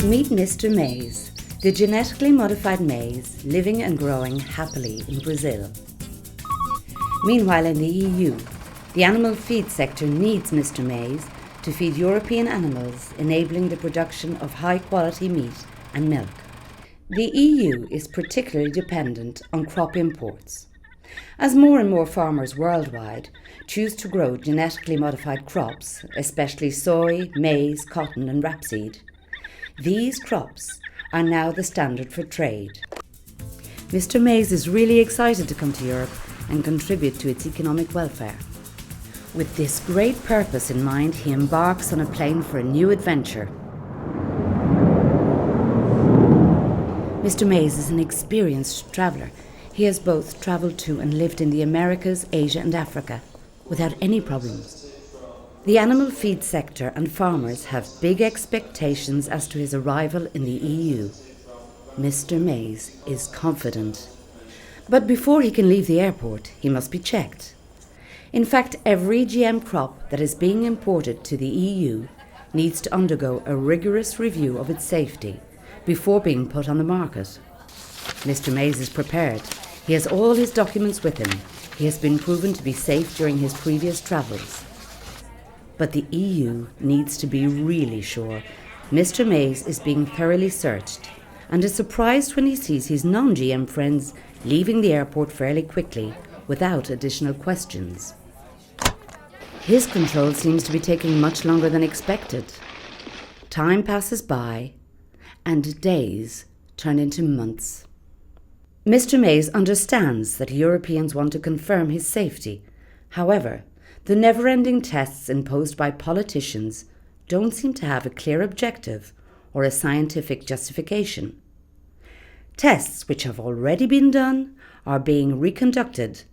Meet Mr. Maize, the genetically modified maize living and growing happily in Brazil. Meanwhile, in the EU, the animal feed sector needs Mr. Maize to feed European animals, enabling the production of high-quality meat and milk. The EU is particularly dependent on crop imports. As more and more farmers worldwide choose to grow genetically modified crops, especially soy, maize, cotton and rapeseed, these crops are now the standard for trade. Mr. Maize is really excited to come to Europe and contribute to its economic welfare. With this great purpose in mind, he embarks on a plane for a new adventure. Mr. Maize is an experienced traveller. He has both travelled to and lived in the Americas, Asia and Africa without any problems. The animal feed sector and farmers have big expectations as to his arrival in the EU. Mr. Maize is confident. But before he can leave the airport, he must be checked. In fact, every GM crop that is being imported to the EU needs to undergo a rigorous review of its safety before being put on the market. Mr. Maize is prepared. He has all his documents with him. He has been proven to be safe during his previous travels. But the EU needs to be really sure. Mr. Maize is being thoroughly searched and is surprised when he sees his non-GM friends leaving the airport fairly quickly without additional questions. His control seems to be taking much longer than expected. Time passes by and days turn into months. Mr. Maize understands that Europeans want to confirm his safety. However, the never-ending tests imposed by politicians don't seem to have a clear objective or a scientific justification. Tests which have already been done are being reconducted,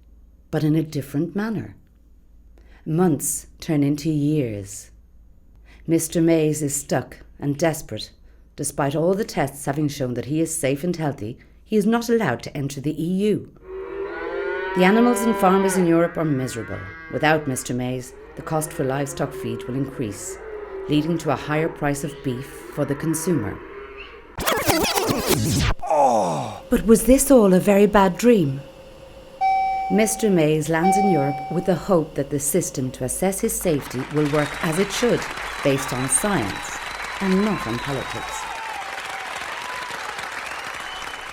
but in a different manner. Months turn into years. Mr. Maize is stuck and desperate. Despite all the tests having shown that he is safe and healthy, he is not allowed to enter the EU. The animals and farmers in Europe are miserable. Without Mr. Maize, the cost for livestock feed will increase, leading to a higher price of beef for the consumer. But was this all a very bad dream? Mr. Maize lands in Europe with the hope that the system to assess his safety will work as it should, based on science and not on politics.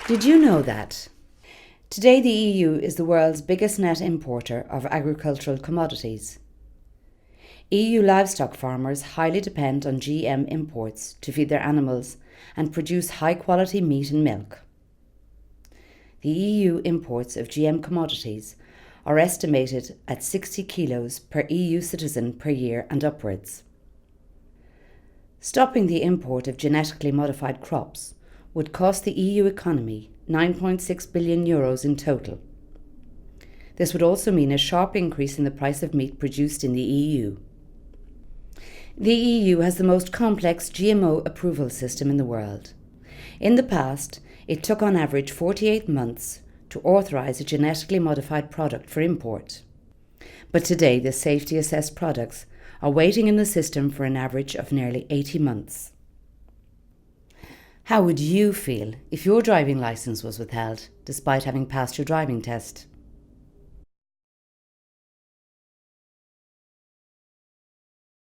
Did you know that? Today the EU is the world's biggest net importer of agricultural commodities. EU livestock farmers highly depend on GM imports to feed their animals and produce high-quality meat and milk. The EU imports of GM commodities are estimated at 60 kilos per EU citizen per year and upwards. Stopping the import of genetically modified crops would cost the EU economy €9.6 billion in total. This would also mean a sharp increase in the price of meat produced in the EU. The EU has the most complex GMO approval system in the world. In the past, it took on average 48 months to authorise a genetically modified product for import. But today, the safety assessed products are waiting in the system for an average of nearly 80 months. How would you feel if your driving licence was withheld despite having passed your driving test?